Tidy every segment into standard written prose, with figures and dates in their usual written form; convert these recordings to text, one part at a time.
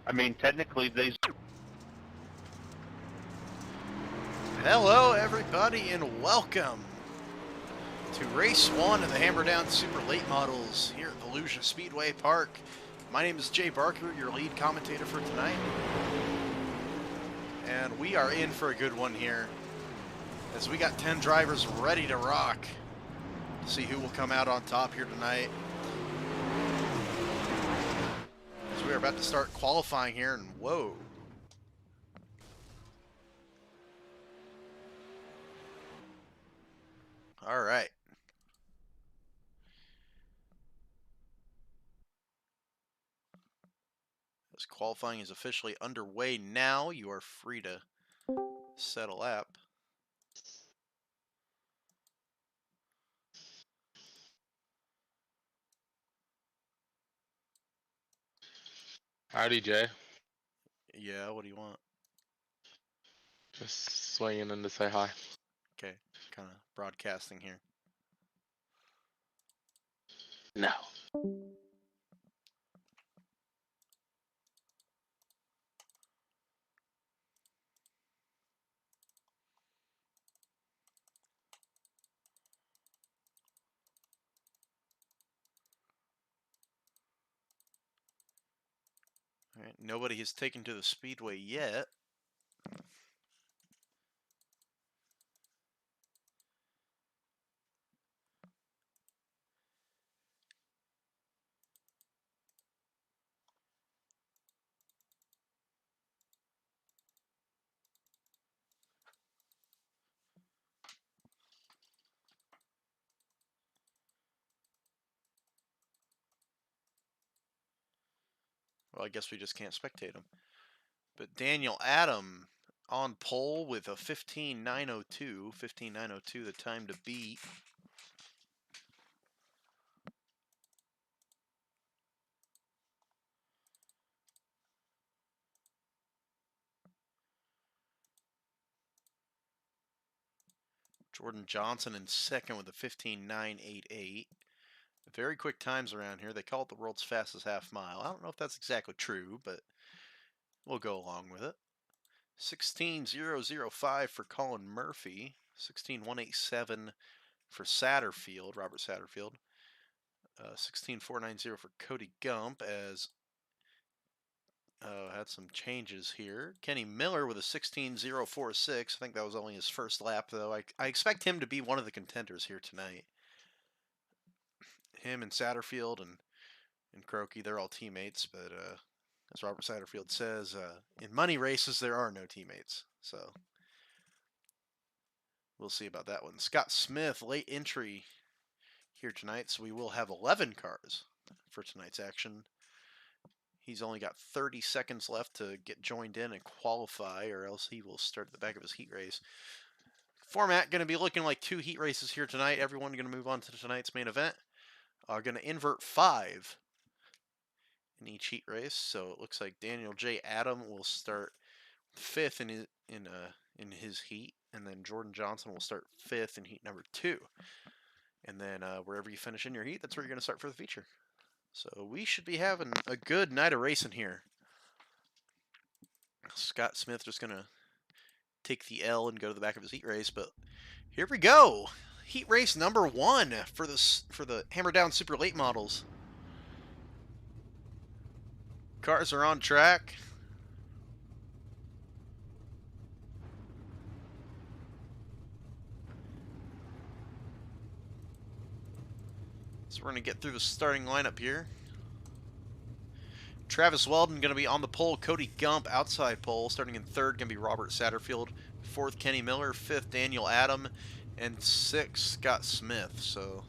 I mean, technically, they. Hello, everybody, and welcome to Race 1 of the Hammer Down Super Late Models here at Volusia Speedway Park. My name is Jay Barker, your lead commentator for tonight. And we are in for a good one here, as we got 10 drivers ready to rock to see who will come out on top here tonight. As we are about to start qualifying here, and whoa. All right. As qualifying is officially underway now, you are free to set a lap. Howdy, Jay. Yeah, what do you want? Just swinging in to say hi. Okay, kind of broadcasting here. No. All right, nobody has taken to the speedway yet. Well, I guess we just can't spectate them. But Daniel Adam on pole with a 15.902. 15.902, the time to beat. Jordan Johnson in second with a 15.988. Very quick times around here. They call it the world's fastest half mile. I don't know if that's exactly true, but we'll go along with it. 16.005 for Colin Murphy. 16.187 for Satterfield, Robert Satterfield. 16.490 for Cody Gump, as had some changes here. Kenny Miller with a 16.046. I think that was only his first lap, though. I expect him to be one of the contenders here tonight. Him and Satterfield and Croaky, they're all teammates, but as Robert Satterfield says, in money races, there are no teammates. So we'll see about that one. Scott Smith, late entry here tonight, so we will have 11 cars for tonight's action. He's only got 30 seconds left to get joined in and qualify, or else he will start at the back of his heat race. Format going to be looking like 2 heat races here tonight. Everyone going to move on to tonight's main event. Going to invert 5 in each heat race. So it looks like Daniel J. Adam will start 5th in his heat, and then Jordan Johnson will start 5th in heat number 2. And then wherever you finish in your heat, that's where you're going to start for the feature. So we should be having a good night of racing here. Scott Smith just going to take the L and go to the back of his heat race, but here we go. Heat race number 1 for the Hammer Down Super Late Models. Cars are on track. So we're going to get through the starting lineup here. Travis Weldon going to be on the pole. Cody Gump outside pole. Starting in 3rd going to be Robert Satterfield. 4th Kenny Miller. 5th Daniel Adam. And 6th Scott Smith. So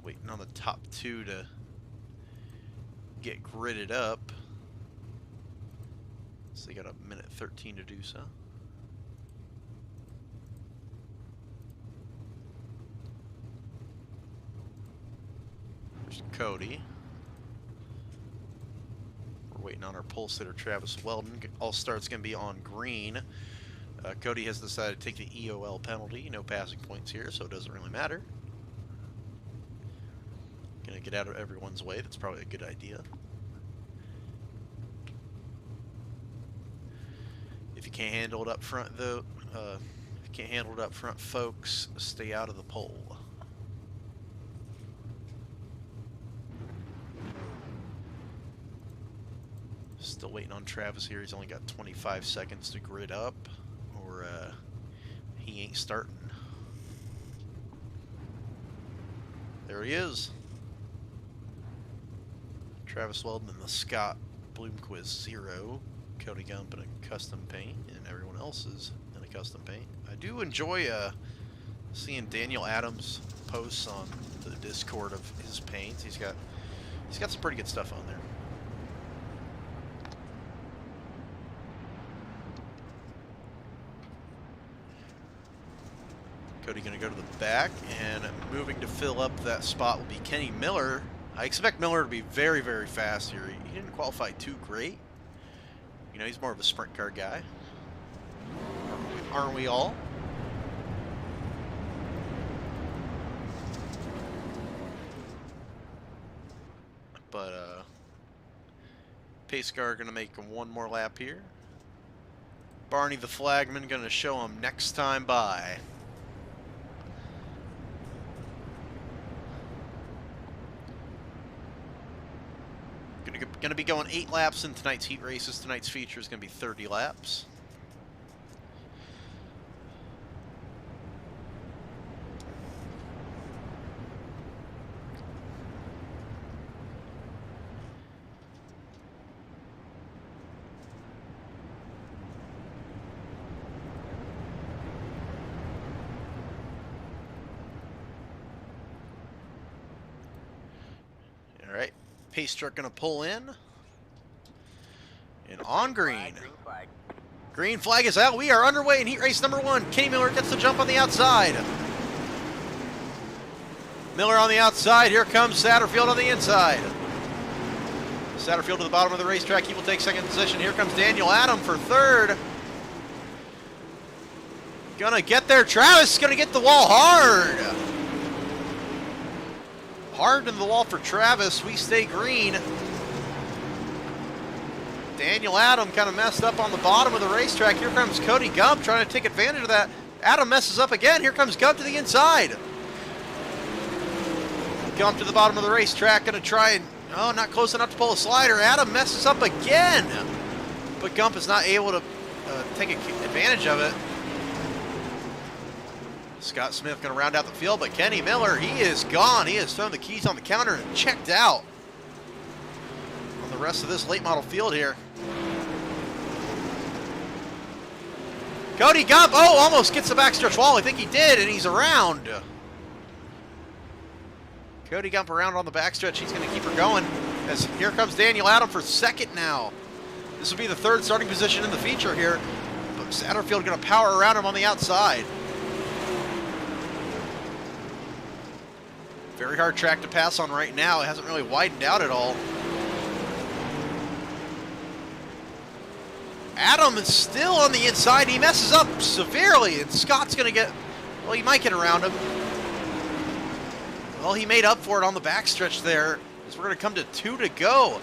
waiting on the top 2 to get gridded up. So they got a minute 13 to do so. There's Cody. We're waiting on our pole sitter, Travis Weldon. All starts going to be on green. Cody has decided to take the EOL penalty. No passing points here, so it doesn't really matter. Gonna get out of everyone's way. That's probably a good idea. If you can't handle it up front, though, if you can't handle it up front, folks, stay out of the pole. Still waiting on Travis here. He's only got 25 seconds to grid up, or he ain't starting. There he is. Travis Weldon in the Scott Bloomquist 0. Cody Gump in a custom paint, and everyone else is in a custom paint. I do enjoy seeing Daniel Adams posts on the Discord of his paints. He's got some pretty good stuff on there. Cody going to go to the back, and moving to fill up that spot will be Kenny Miller. I expect Miller to be very, very fast here. He didn't qualify too great. You know, he's more of a sprint car guy. Aren't we all? But, pace car going to make one more lap here. Barney the flagman going to show him next time by. Going to be going 8 laps in tonight's heat races. Tonight's feature is going to be 30 laps. All right. Pace truck going to pull in. And on green. Green flag is out. We are underway in heat race number 1. Kenny Miller gets the jump on the outside. Miller on the outside. Here comes Satterfield on the inside. Satterfield to the bottom of the racetrack. He will take second position. Here comes Daniel Adam for third. Gonna get there. Travis is gonna get the wall hard. Hard into the wall for Travis. We stay green. Daniel Adam kind of messed up on the bottom of the racetrack. Here comes Cody Gump trying to take advantage of that. Adam messes up again. Here comes Gump to the inside. Gump to the bottom of the racetrack. Going to try and, oh, not close enough to pull a slider. Adam messes up again. But Gump is not able to take advantage of it. Scott Smith going to round out the field, but Kenny Miller, he is gone. He has thrown the keys on the counter and checked out on the rest of this late model field here. Cody Gump, oh, almost gets the backstretch wall. I think he did, and he's around. Cody Gump around on the backstretch. He's going to keep her going. As here comes Daniel Adam for second now. This will be the third starting position in the feature here. But Satterfield going to power around him on the outside. Very hard track to pass on right now. It hasn't really widened out at all. Adam is still on the inside. He messes up severely, and Scott's going to get, well, he might get around him. Well, he made up for it on the backstretch there, as we're going to come to 2 to go.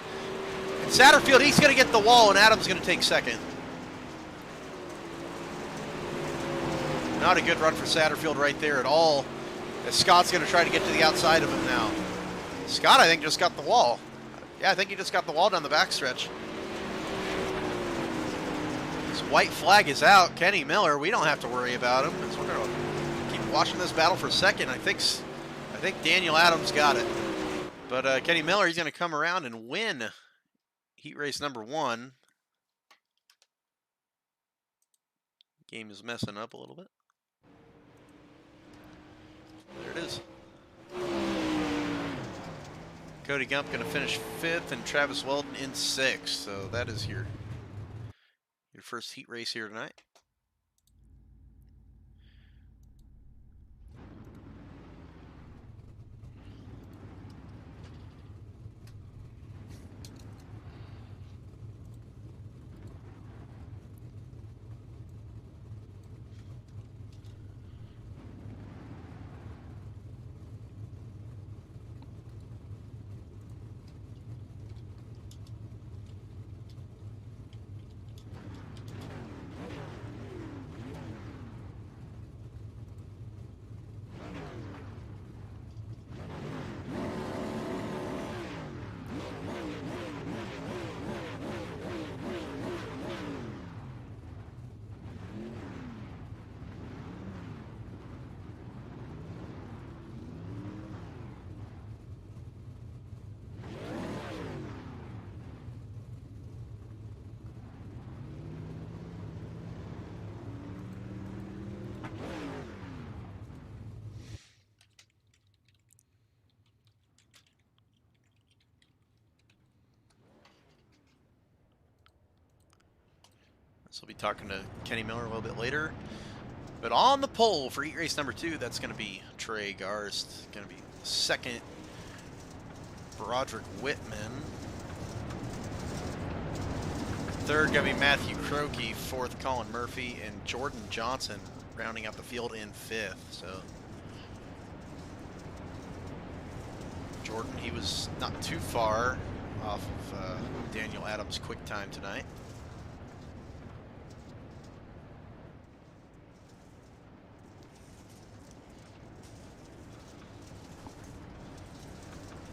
And Satterfield, he's going to get the wall, and Adam's going to take second. Not a good run for Satterfield right there at all, as Scott's going to try to get to the outside of him now. Scott, I think, just got the wall. Yeah, I think he just got the wall down the backstretch. This white flag is out. Kenny Miller, we don't have to worry about him, because we're going to keep watching this battle for second. I think Daniel Adams got it. But Kenny Miller, he's going to come around and win heat race number 1. Game is messing up a little bit. There it is. Cody Gump going to finish 5th, and Travis Weldon in 6th. So that is your first heat race here tonight. So we'll be talking to Kenny Miller a little bit later. But on the pole for heat race number 2, that's going to be Trey Garst. Going to be second, Broderick Whitman. Third, going to be Matthew Croakey. Fourth, Colin Murphy. And Jordan Johnson rounding out the field in 5th. So Jordan, he was not too far off of Daniel Adams' quick time tonight.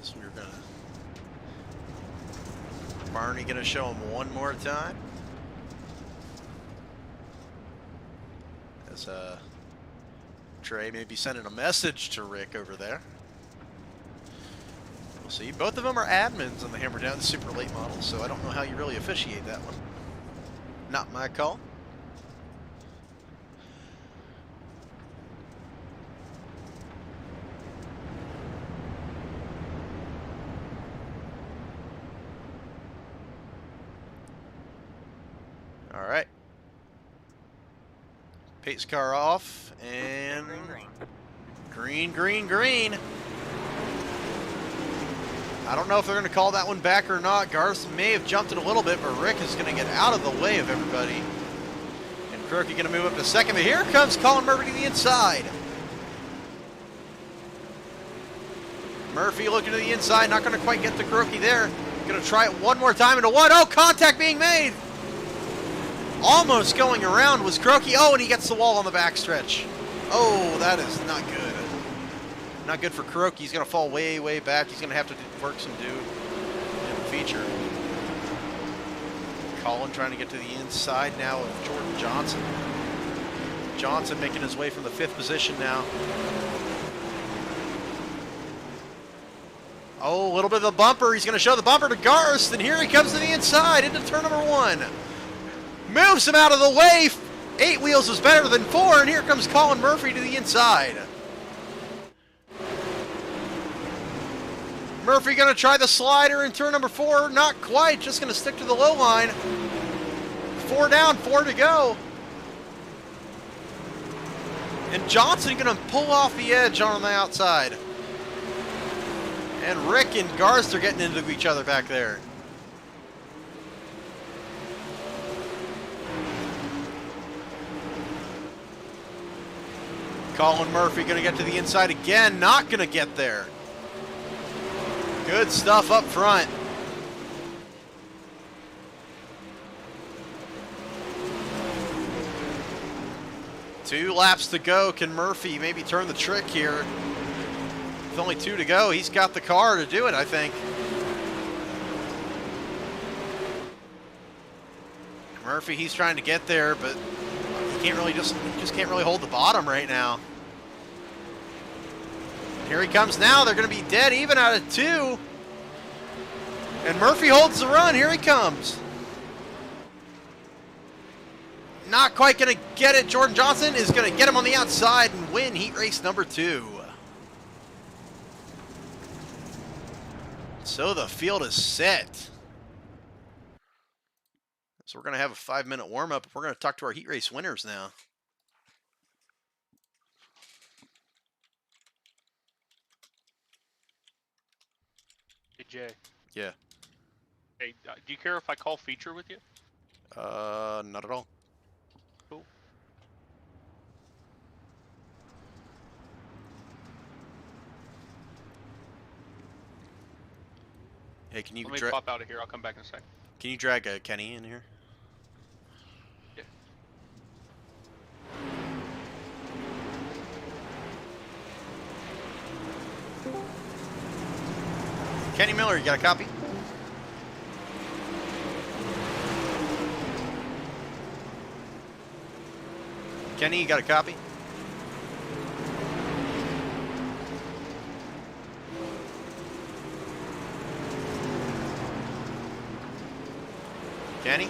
So we're gonna, Barney gonna show him one more time. As Trey may be sending a message to Rick over there. We'll see. Both of them are admins on the Hammer Down Super Late Models, so I don't know how you really officiate that one. Not my call. All right. Pace car off, and green, green, green. I don't know if they're going to call that one back or not. Garth may have jumped it a little bit, but Rick is going to get out of the way of everybody. And Croakey going to move up to second, but here comes Colin Murphy to the inside. Murphy looking to the inside, not going to quite get to Croakey there. Going to try it one more time into one. Oh, contact being made. Almost going around was Croakey. Oh, and he gets the wall on the backstretch. Oh, that is not good. Not good for Croakey. He's going to fall way, way back. He's going to have to work some dude in the feature. Colin trying to get to the inside now of Jordan Johnson. Johnson making his way from the 5th position now. Oh, a little bit of the bumper. He's going to show the bumper to Garst, and here he comes to the inside into turn number 1. Moves him out of the way. 8 wheels is better than 4, and here comes Colin Murphy to the inside. Murphy going to try the slider in turn number 4. Not quite, just going to stick to the low line. 4 down, 4 to go. And Johnson going to pull off the edge on the outside. And Rick and Garst are getting into each other back there. Colin Murphy going to get to the inside again. Not going to get there. Good stuff up front. Two laps to go. Can Murphy maybe turn the trick here? With only 2 to go, he's got the car to do it, I think. Murphy, he's trying to get there, but he can't really just can't really hold the bottom right now. Here he comes now. They're going to be dead even out of 2. And Murphy holds the run. Here he comes. Not quite going to get it. Jordan Johnson is going to get him on the outside and win heat race number 2. So the field is set. So we're going to have a 5-minute warm-up. We're going to talk to our heat race winners now. Hey, Jay. Yeah. Hey, do you care if I call feature with you? Not at all. Cool. Hey, can you Let me pop out of here. I'll come back in a sec. Can you drag Kenny in here? Yeah. Kenny Miller, you got a copy? Kenny, you got a copy? Kenny?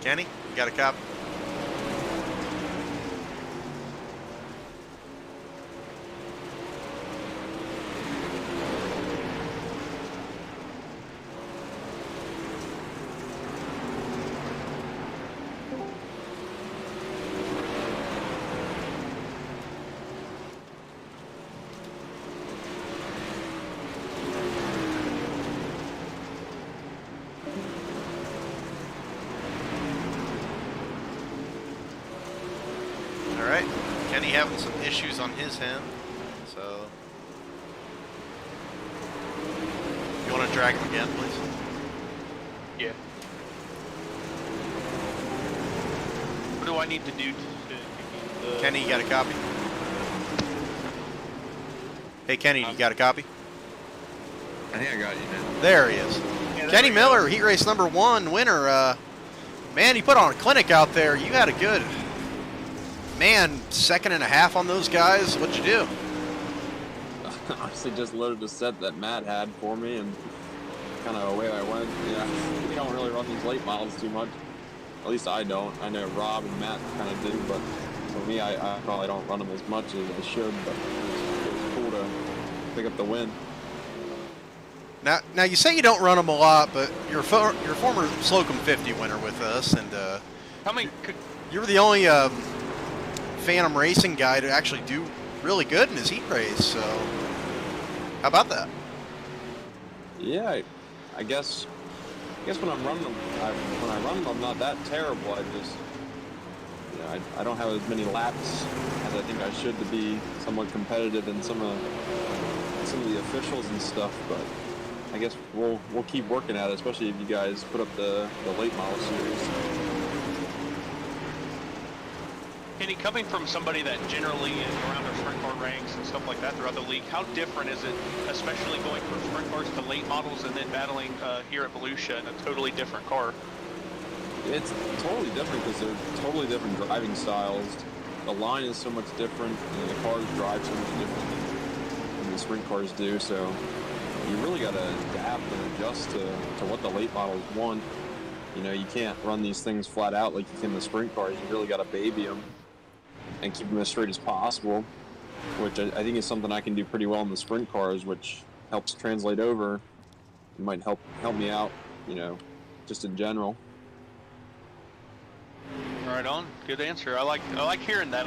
Kenny, you got a copy? Alright, Kenny having some issues on his end, so... You want to drag him again, please? Yeah. What do I need to do to Kenny, you got a copy? Hey Kenny, you got a copy? I think I got you now. There he is. Yeah, Kenny Miller, heat race number 1 winner. Man, you put on a clinic out there. You had a good... Man, second and a half on those guys. What'd you do? Honestly, just loaded a set that Matt had for me, and kind of away I went. Yeah, we don't really run these late models too much. At least I don't. I know Rob and Matt kind of do, but for me, I probably don't run them as much as I should. But it was cool to pick up the win. Now you say you don't run them a lot, but you're your former Slocum 50 winner with us, and How many? you were the only Phantom Racing guy to actually do really good in his heat race. So, how about that? Yeah, I guess when I'm running them, when I run them, I'm not that terrible. I just, you know, I don't have as many laps as I think I should to be somewhat competitive in some of the officials and stuff. But I guess we'll keep working at it, especially if you guys put up the late model series. Kenny, coming from somebody that generally is around their sprint car ranks and stuff like that throughout the league, how different is it, especially going from sprint cars to late models and then battling here at Volusia in a totally different car? It's totally different because they're totally different driving styles. The line is so much different, and the cars drive so much different than the sprint cars do. So you really got to adapt and adjust to what the late models want. You know, you can't run these things flat out like you can the sprint cars. You really got to baby them and keep them as straight as possible, which I think is something I can do pretty well in the sprint cars, which helps translate over. It might help me out, you know, just in general. Right on. Good answer. I like hearing that.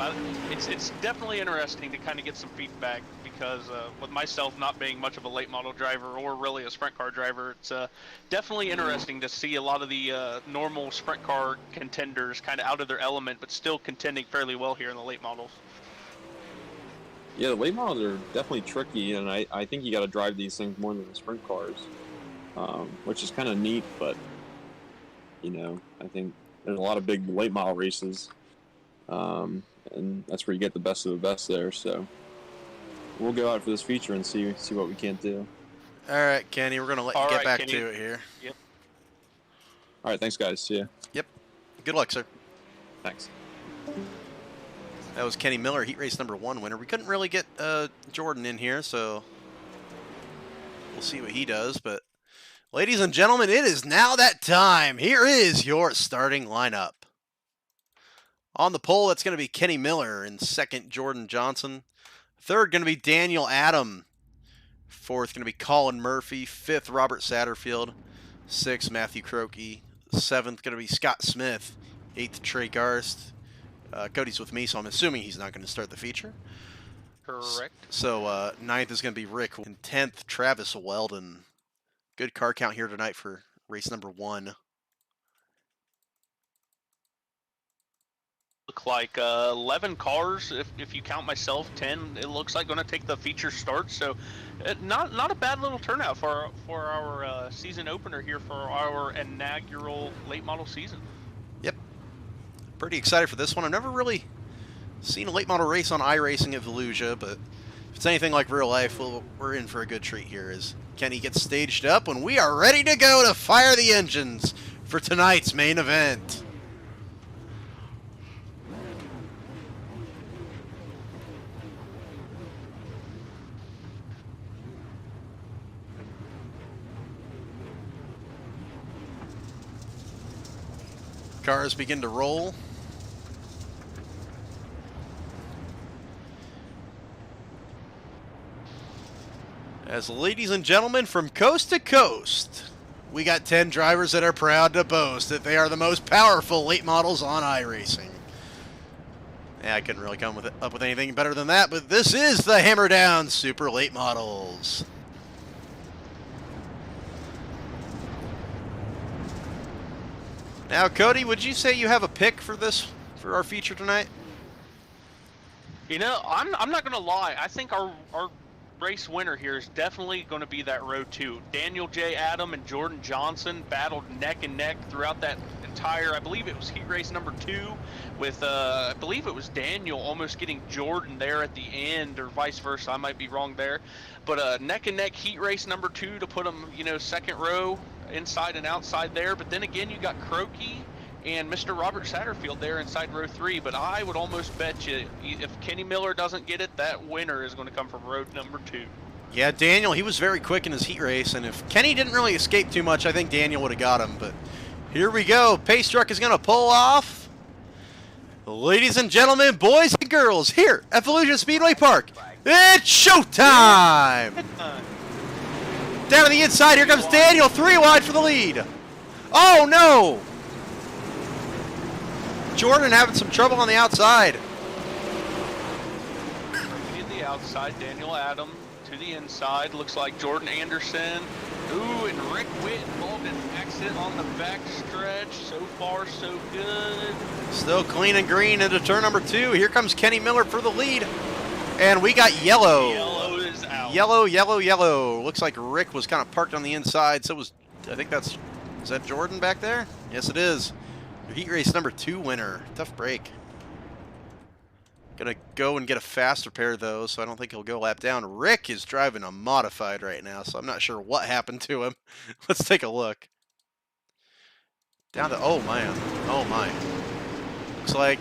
It's definitely interesting to kind of get some feedback because with myself not being much of a late model driver or really a sprint car driver, it's definitely interesting to see a lot of the normal sprint car contenders kind of out of their element, but still contending fairly well here in the late models. Yeah, the late models are definitely tricky, and I think you got to drive these things more than the sprint cars, which is kind of neat. But you know, I think there's a lot of big late model races, and that's where you get the best of the best there. So we'll go out for this feature and see what we can't do. All right, Kenny, we're gonna let you All get right, back Kenny. to it here. Yep. All right, thanks guys. See ya. Yep. Good luck, sir. Thanks. That was Kenny Miller, heat race number 1 winner. We couldn't really get Jordan in here, so we'll see what he does. But ladies and gentlemen, it is now that time. Here is your starting lineup. On the pole, that's going to be Kenny Miller. In second, Jordan Johnson. Third, going to be Daniel Adam. Fourth, going to be Colin Murphy. Fifth, Robert Satterfield. Sixth, Matthew Croakey. Seventh, going to be Scott Smith. Eighth, Trey Garst. Cody's with me, so I'm assuming he's not going to start the feature. Correct. So ninth is going to be Rick. And 10th, Travis Weldon. Good car count here tonight for race number 1. Look like 11 cars, if you count myself, 10. It looks like going to take the feature start. So, not a bad little turnout for our season opener here for our inaugural late model season. Yep. Pretty excited for this one. I've never really seen a late model race on iRacing at Volusia, but if it's anything like real life, we're in for a good treat here as Kenny gets staged up when we are ready to go to fire the engines for tonight's main event. cars begin to roll. As ladies and gentlemen, from coast to coast, we got 10 drivers that are proud to boast that they are the most powerful late models on iRacing. Yeah, I couldn't really come up with anything better than that, but this is the Hammer Down Super Late Models. Now, Cody, would you say you have a pick for our feature tonight? You know, I'm not gonna lie. I think our race winner here is definitely going to be that row 2. Daniel J. Adam and Jordan Johnson battled neck and neck throughout that entire, I believe it was heat race number 2, with I believe it was Daniel almost getting Jordan there at the end, or vice versa. I might be wrong there, but neck and neck heat race number 2 to put them, you know, second row inside and outside there. But then again, you got Croaky and Mr. Robert Satterfield there inside row 3, but I would almost bet you if Kenny Miller doesn't get it, that winner is going to come from row number 2. Yeah, Daniel, he was very quick in his heat race, and if Kenny didn't really escape too much, I think Daniel would have got him. But here we go. Pace Truck is going to pull off. Ladies and gentlemen, boys and girls, here at Volusia Speedway Park, it's showtime! Down to the inside, here comes Daniel, 3 wide for the lead. Oh, no! Jordan having some trouble on the outside. To the outside, Daniel Adam to the inside. Looks like Jordan Anderson. Ooh, and Rick Witt involved in an accident on the back stretch. So far, so good. Still clean and green into turn number 2. Here comes Kenny Miller for the lead. And we got yellow. Yellow is out. Yellow, yellow, yellow. Looks like Rick was kind of parked on the inside. So was, I think is that Jordan back there? Yes, it is. Heat race number 2 winner. Tough break. Gonna go and get a faster pair though, so I don't think he'll go lap down. Rick is driving a modified right now, so I'm not sure what happened to him. Let's take a look. Down to, oh man, oh my. Looks like,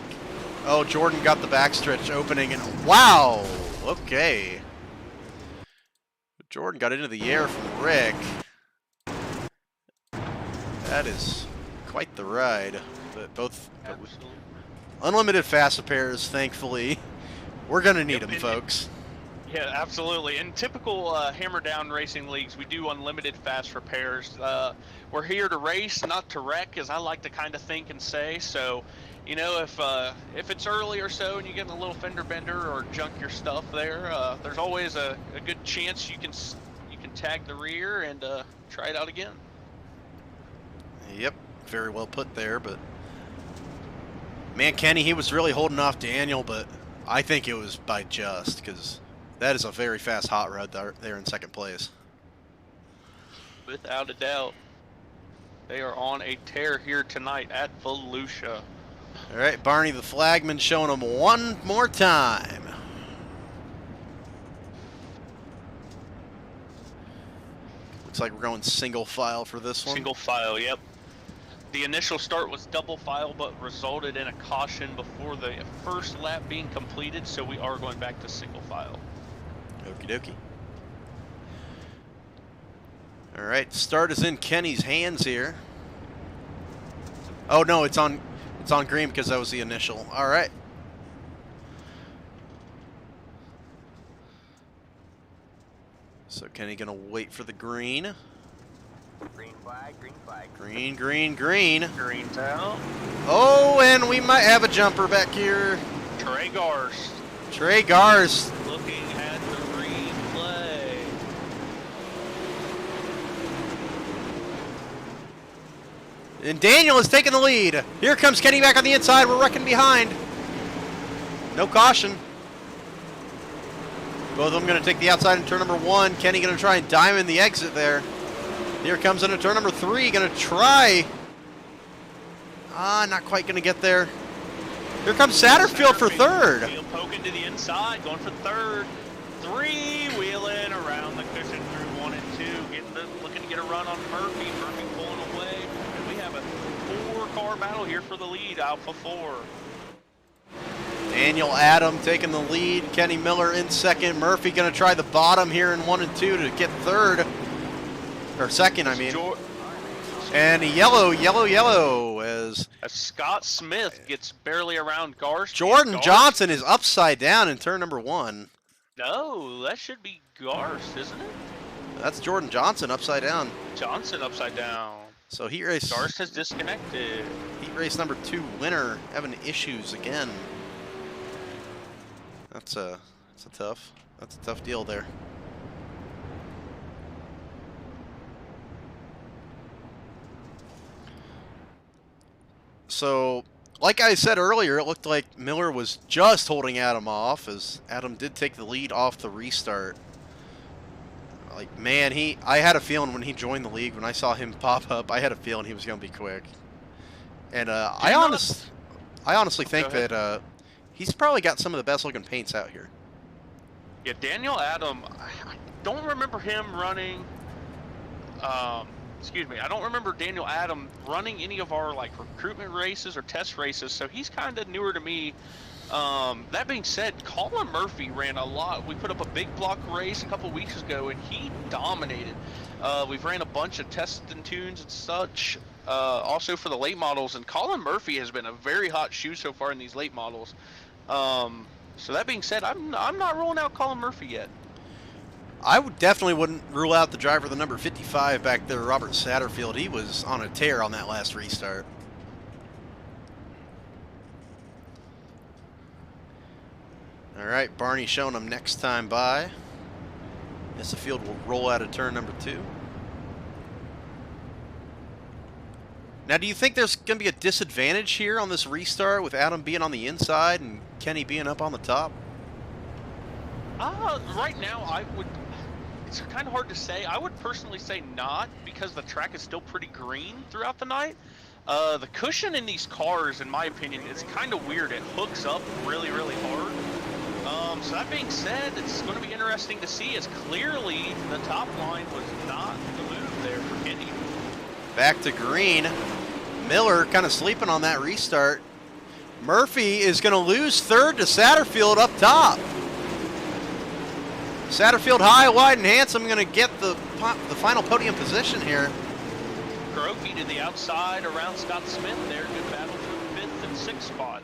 oh, Jordan got the backstretch opening, and wow, okay. Jordan got into the air from Rick. That is quite the ride. But both unlimited fast pairs, thankfully. We're going to need them, folks. Yeah, absolutely. In typical Hammer Down racing leagues, we do unlimited fast repairs. We're here to race, not to wreck, as I like to kind of think and say. So, you know, if it's early or so and you get a little fender bender or junk your stuff there, there's always a good chance you can tag the rear and try it out again. Yep, very well put there, but man, Kenny, he was really holding off Daniel, but I think it was by just, because that is a very fast hot rod there in second place. Without a doubt. They are on a tear here tonight at Volusia. All right, Barney the flagman showing them one more time. Looks like we're going single file for this one. Single file, yep. The initial start was double file, but resulted in a caution before the first lap being completed, so we are going back to single file. Okie dokie. All right, start is in Kenny's hands here. Oh no, it's on green because that was the initial. All right. So Kenny gonna wait for the green. Green flag, green flag. Green, green, green. Green's out. Oh, and we might have a jumper back here. Trey Garst Trey Garst. looking at the replay. And Daniel is taking the lead. Here comes Kenny back on the inside. We're wrecking behind. No caution. Both of them going to take the outside in turn number 1. Kenny going to try and diamond the exit there. Here comes into turn number 3. Going to try. Not quite going to get there. Here comes Satterfield for third. Satterfield poking to the inside, going for third. 3 wheeling around the cushion through 1 and 2, looking to get a run on Murphy. Murphy pulling away, and we have a 4-car battle here for the lead. Alpha 4. Daniel Adam taking the lead. Kenny Miller in second. Murphy going to try the bottom here in 1 and 2 to get third. Or second, I mean. And yellow, yellow, yellow as Scott Smith gets barely around Garst. Jordan Garst- Johnson is upside down in turn number 1. No, that should be Garst, isn't it? That's Jordan Johnson upside down. Johnson upside down. So heat race Garst has disconnected. Heat race number 2 winner having issues again. That's a tough deal there. So, like I said earlier, it looked like Miller was just holding Adam off, as Adam did take the lead off the restart. Like, man, I had a feeling when he joined the league, when I saw him pop up, I had a feeling he was going to be quick. And I honestly think that he's probably got some of the best looking paints out here. Yeah, Daniel Adam, I don't remember him running, excuse me, I don't remember Daniel Adam running any of our like recruitment races or test races, so he's kind of newer to me. That being said, Colin Murphy ran a lot. We put up a big block race a couple weeks ago, and he dominated. We've ran a bunch of tests and tunes and such, also for the late models, and Colin Murphy has been a very hot shoe so far in these late models. So that being said, I'm not ruling out Colin Murphy yet. I definitely wouldn't rule out the driver, the number 55 back there, Robert Satterfield. He was on a tear on that last restart. All right, Barney showing him next time by. Guess the field will roll out of turn number 2. Now, do you think there's going to be a disadvantage here on this restart with Adam being on the inside and Kenny being up on the top? Right now, it's kind of hard to say. I would personally say not, because the track is still pretty green throughout the night. The cushion in these cars, in my opinion, is kind of weird. It hooks up really, really hard. So that being said, it's going to be interesting to see, as clearly the top line was not the move there for Kenny. Back to green. Miller kind of sleeping on that restart. Murphy is going to lose third to Satterfield up top. Satterfield high, wide, and handsome going to get the final podium position here. Kuroki to the outside around Scott Smith there. Good battle for the 5th and 6th spot.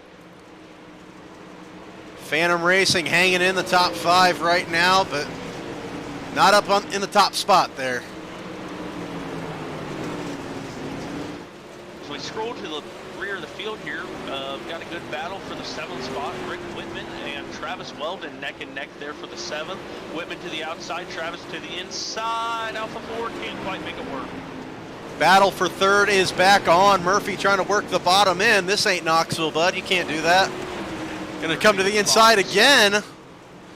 Phantom Racing hanging in the top 5 right now, but not up in the top spot there. So we scroll to the rear of the field here. We've got a good battle for the 7th spot. Rick Whitman and Travis Weldon neck and neck there for the 7th. Whitman to the outside, Travis to the inside. Alpha 4 can't quite make it work. Battle for 3rd is back on. Murphy trying to work the bottom in. This ain't Knoxville, bud. You can't do that. Gonna come to the inside again.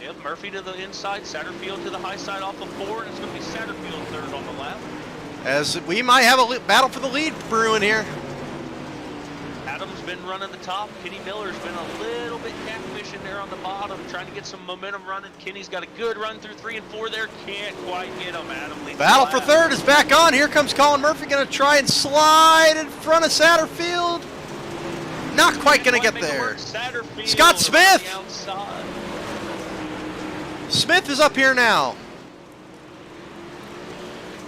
Yep, Murphy to the inside, Satterfield to the high side off of 4, and it's gonna be Satterfield 3rd on the lap. As we might have a battle for the lead brewing here. Adam's been running the top. Kenny Miller's been a little bit catfishing there on the bottom, trying to get some momentum running. Kenny's got a good run through 3 and 4 there. Can't quite get him. Adam leads Battle the for lap. 3rd is back on. Here comes Colin Murphy, going to try and slide in front of Satterfield. Not quite going to get there. Scott Smith! Smith is up here now.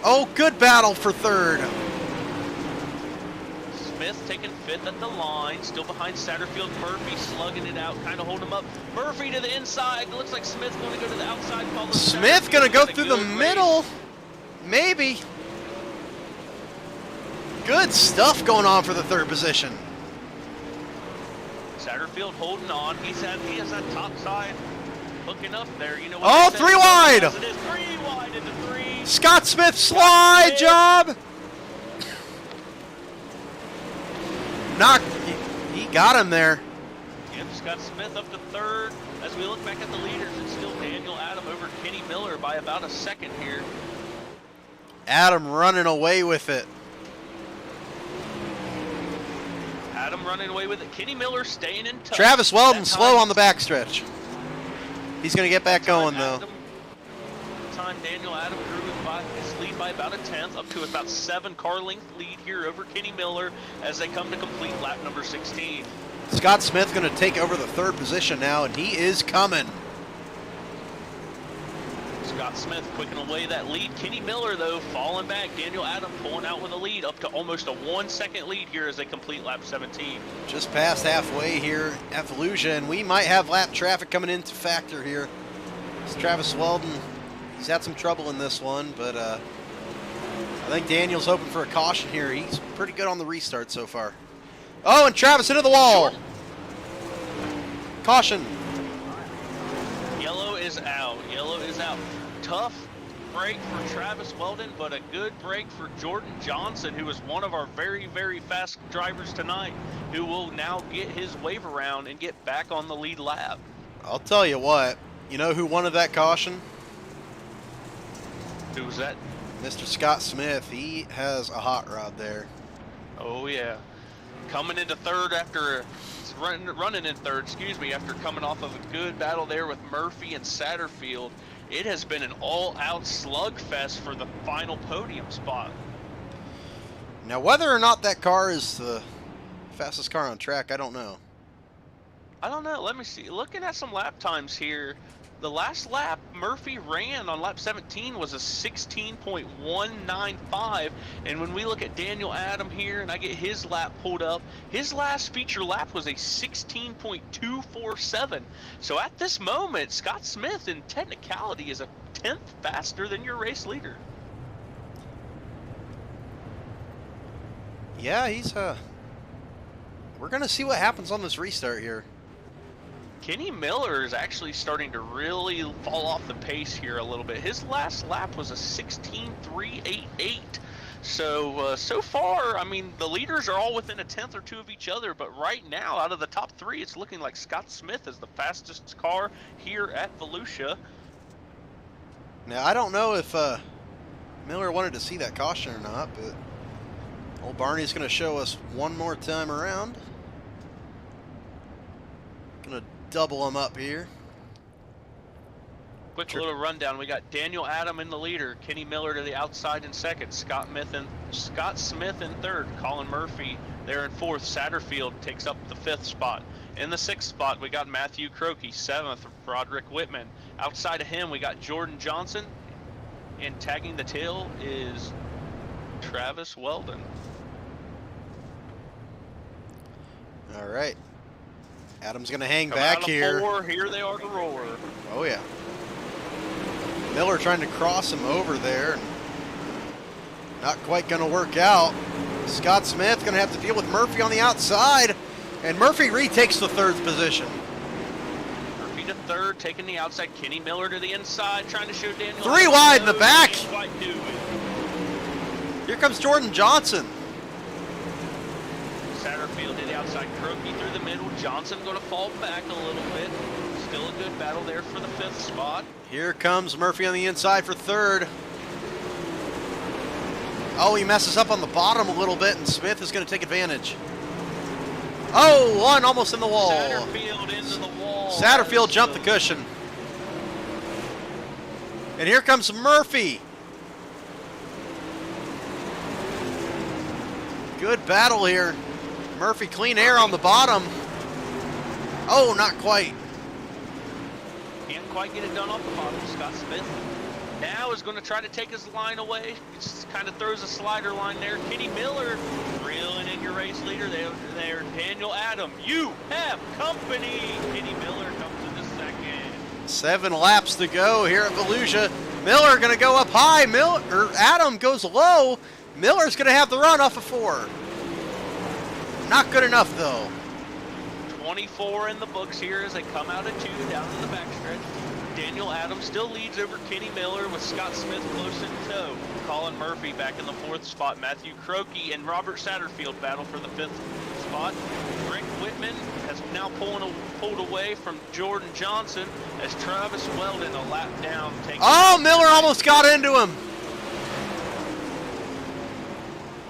Oh, good battle for 3rd. Smith taking 5th at the line, still behind Satterfield. Murphy slugging it out, kind of holding him up. Murphy to the inside. It looks like Smith's going to go to the outside. Smith going to go through the middle. Maybe. Good stuff going on for the 3rd position. Satterfield holding on. He has that top side hooking up there. You know what? Oh, 3 wide. It is 3 wide into 3. Scott Smith slide job. He got him there. Yep, Scott Smith up to 3rd. As we look back at the leaders, it's still Daniel Adam over Kenny Miller by about a second here. Adam running away with it. Adam running away with it. Kenny Miller staying in touch. Travis Weldon slow on the backstretch. He's going to get back going, though. Time Daniel Adam grew his lead by about a 10th, up to about 7 car length lead here over Kenny Miller as they come to complete lap number 16. Scott Smith going to take over the 3rd position now, and he is coming. Scott Smith quicking away that lead. Kenny Miller, though, falling back. Daniel Adam pulling out with a lead, up to almost a 1 second lead here as they complete lap 17. Just past halfway here at Volusia, and we might have lap traffic coming into factor here. It's Travis Weldon. He's had some trouble in this one, but I think Daniel's hoping for a caution here. He's pretty good on the restart so far. Oh, and Travis into the wall. Caution. Yellow is out. Yellow is out. Tough break for Travis Weldon, but a good break for Jordan Johnson, who is one of our very, very fast drivers tonight, who will now get his wave around and get back on the lead lap. I'll tell you what. You know who wanted that caution? Who was that? Mr. Scott Smith. He has a hot rod there. Oh, yeah. Coming into third after running in third, after coming off of a good battle there with Murphy and Satterfield. It has been an all-out slugfest for the final podium spot. Now, whether or not that car is the fastest car on track, I don't know. I don't know. Let me see. Looking at some lap times here, the last lap Murphy ran on lap 17 was a 16.195, and when we look at Daniel Adam here and I get his lap pulled up, his last feature lap was a 16.247. So at this moment, Scott Smith in technicality is a 10th faster than your race leader. Yeah, he's we're gonna see what happens on this restart here. Kenny Miller is actually starting to really fall off the pace here a little bit. His last lap was a 16.388. So, so far, I mean, the leaders are all within a tenth or two of each other, but right now, out of the top three, it's looking like Scott Smith is the fastest car here at Volusia. Now, I don't know if Miller wanted to see that caution or not, but old Barney's going to show us one more time around. Going to double him up here. Quick little rundown. We got Daniel Adam in the leader, Kenny Miller to the outside in second, Scott Smith in third, Colin Murphy there in fourth. Satterfield takes up the fifth spot. In the sixth spot, we got Matthew Croakey, seventh, Broderick Whitman. Outside of him, we got Jordan Johnson, and tagging the tail is Travis Weldon. All right. Adam's going to hang Coming back out of here. four, here they are to roar. Oh, yeah. Miller trying to cross him over there. Not quite going to work out. Scott Smith going to have to deal with Murphy on the outside. And Murphy retakes the third position. Murphy to third, taking the outside. Kenny Miller to the inside, trying to show Daniel. Three wide in the back. Can't quite do it. Here comes Jordan Johnson. Satterfield to the outside, Croakey through the middle. Johnson going to fall back a little bit. Still a good battle there for the fifth spot. Here comes Murphy on the inside for third. Oh, he messes up on the bottom a little bit, and Smith is going to take advantage. Oh, one almost in the wall. Satterfield into the wall. Satterfield jumped the cushion. And here comes Murphy. Good battle here. Murphy clean air on the bottom. Oh, not quite. Can't quite get it done off the bottom. Scott Smith now is going to try to take his line away. Just kind of throws a slider line there. Kenny Miller reeling in your race leader there. Daniel Adam, you have company. Kenny Miller comes in the second. 7 laps to go here at Volusia. Miller going to go up high. Adam goes low. Miller's going to have the run off of 4. Not good enough, though. 24 in the books here as they come out of 2 down to the backstretch. Daniel Adams still leads over Kenny Miller with Scott Smith close in tow. Colin Murphy back in the 4th spot. Matthew Croakey and Robert Satterfield battle for the 5th spot. Rick Whitman has now pulled away from Jordan Johnson as Travis Weldon a lap down. Oh, Miller almost got into him.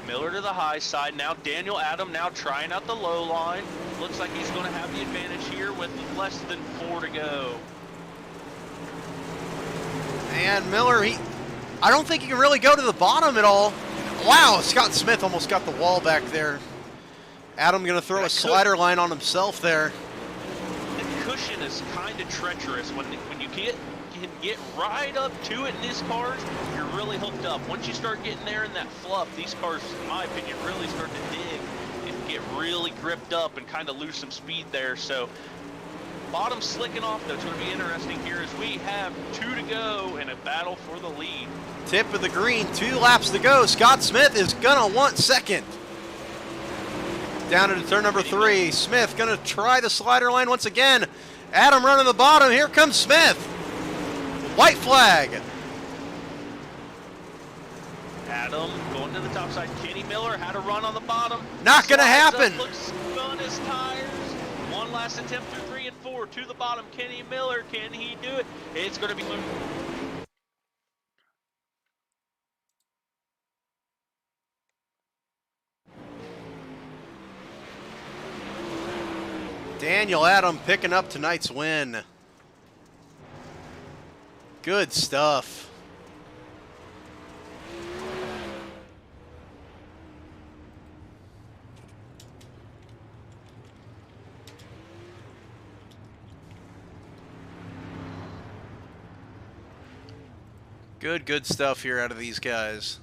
Miller to the high side. Now Daniel Adam now trying out the low line. Looks like he's going to have the advantage here with less than 4 to go. And Miller, I don't think he can really go to the bottom at all. Wow, Scott Smith almost got the wall back there. Adam going to throw a slider line on himself there. The cushion is kind of treacherous when you can get right up to it in these cars, you're really hooked up. Once you start getting there in that fluff, these cars, in my opinion, really start to dig and get really gripped up and kind of lose some speed there. So bottom slicking off, though, it's going to be interesting here as we have 2 to go in a battle for the lead. Tip of the green, 2 laps to go. Scott Smith is going to want second. Down into turn number 3. Smith going to try the slider line once again. Adam running the bottom. Here comes Smith. White flag. Adam going to the top side. Kenny Miller had a run on the bottom. Not going to happen. Looks spun his tires. One last attempt through 3 and 4 to the bottom. Kenny Miller, can he do it? It's going to be. Daniel Adam picking up tonight's win. Good stuff. Good stuff here out of these guys.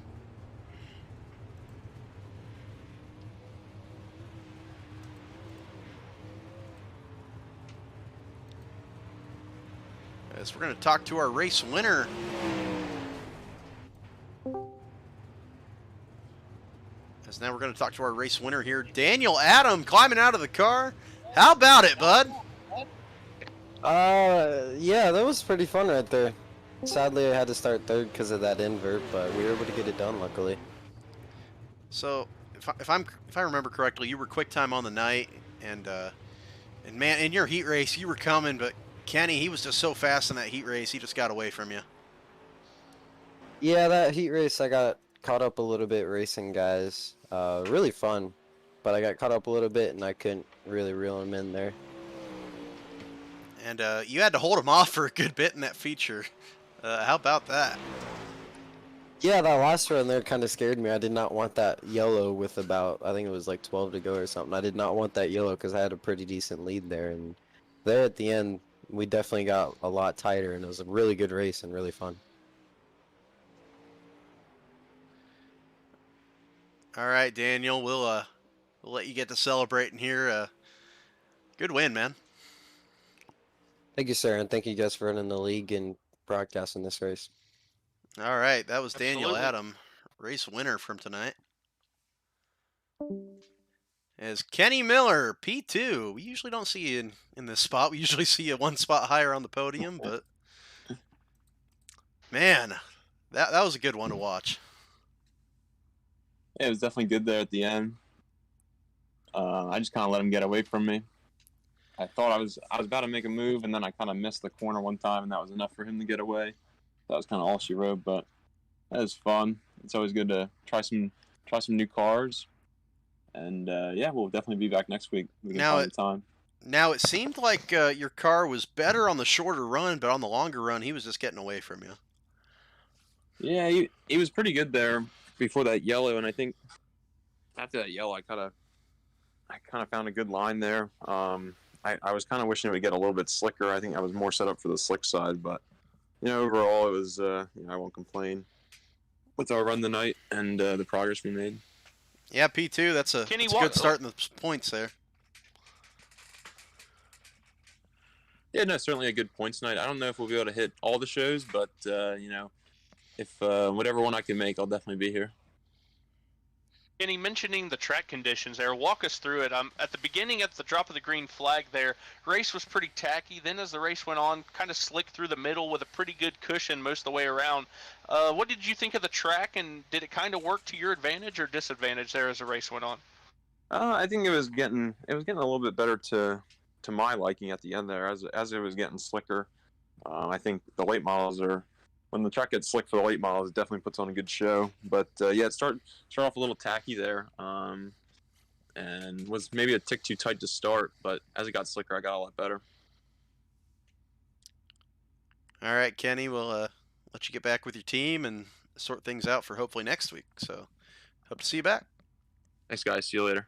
As we're going to talk to our race winner. As now we're going to talk to our race winner here, Daniel Adam, climbing out of the car. How about it, bud? Yeah, that was pretty fun right there. Sadly, I had to start third because of that invert, but we were able to get it done, luckily. So, if I remember correctly, you were quick time on the night, and man, in your heat race, you were coming, but Kenny, he was just so fast in that heat race, he just got away from you. Yeah, that heat race, I got caught up a little bit racing guys. Really fun, but I got caught up a little bit, and I couldn't really reel him in there. And you had to hold him off for a good bit in that feature. How about that? Yeah, that last run there kind of scared me. I did not want that yellow with about, I think it was like 12 to go or something. I did not want that yellow because I had a pretty decent lead there. And there at the end, we definitely got a lot tighter, and it was a really good race and really fun. All right, Daniel, we'll let you get to celebrating here. Good win, man. Thank you, sir, and thank you guys for running the league and broadcasting this race. All right, that was Daniel Absolutely. Adam, race winner from tonight. As Kenny Miller, P2. We usually don't see you in this spot. We usually see you one spot higher on the podium, but man, that was a good one to watch. Yeah, it was definitely good there at the end. I just kind of let him get away from me. I thought I was about to make a move, and then I kind of missed the corner one time, and that was enough for him to get away. That was kind of all she wrote, but that was fun. It's always good to try some new cars, and yeah, we'll definitely be back next week. We can find the time. Now it seemed like your car was better on the shorter run, but on the longer run, he was just getting away from you. Yeah, he was pretty good there before that yellow, and I think after that yellow, I kind of found a good line there. I was kind of wishing it would get a little bit slicker. I think I was more set up for the slick side, but overall, it was I won't complain with our run tonight and the progress we made. Yeah, P2, that's a good start in the points there. Yeah, no, certainly a good points night. I don't know if we'll be able to hit all the shows, but if whatever one I can make, I'll definitely be here. Kenny, mentioning the track conditions there, walk us through it. At the beginning, at the drop of the green flag there, race was pretty tacky. Then as the race went on, kind of slick through the middle with a pretty good cushion most of the way around. What did you think of the track, and did it kind of work to your advantage or disadvantage there as the race went on? I think it was getting a little bit better to my liking at the end there as it was getting slicker. I think the late models when the track gets slick for the late models, it definitely puts on a good show. But yeah, it started off a little tacky there, and was maybe a tick too tight to start. But as it got slicker, I got a lot better. All right, Kenny, we'll let you get back with your team and sort things out for hopefully next week. So hope to see you back. Thanks, guys. See you later.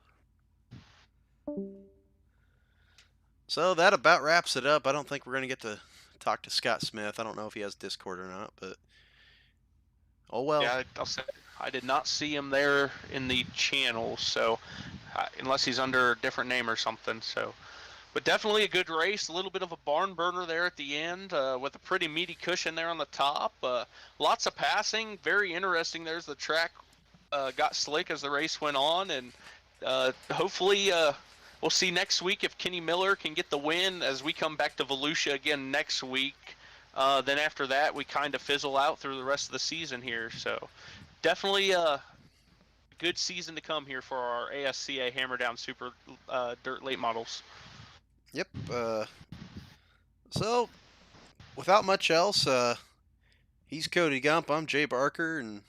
So that about wraps it up. I don't think we're going to get to talk to Scott Smith. I don't know if he has Discord or not, but oh well. Yeah, I'll say I did not see him there in the channel, so unless he's under a different name or something. So, but definitely a good race. A little bit of a barn burner there at the end, with a pretty meaty cushion there on the top. Lots of passing, very interesting. There's the track got slick as the race went on, and hopefully we'll see next week if Kenny Miller can get the win as we come back to Volusia again next week. Then after that, we kind of fizzle out through the rest of the season here. So definitely a good season to come here for our ASCA Hammer Down Super Dirt Late Models. Yep. So, without much else, he's Cody Gump. I'm Jay Barker, and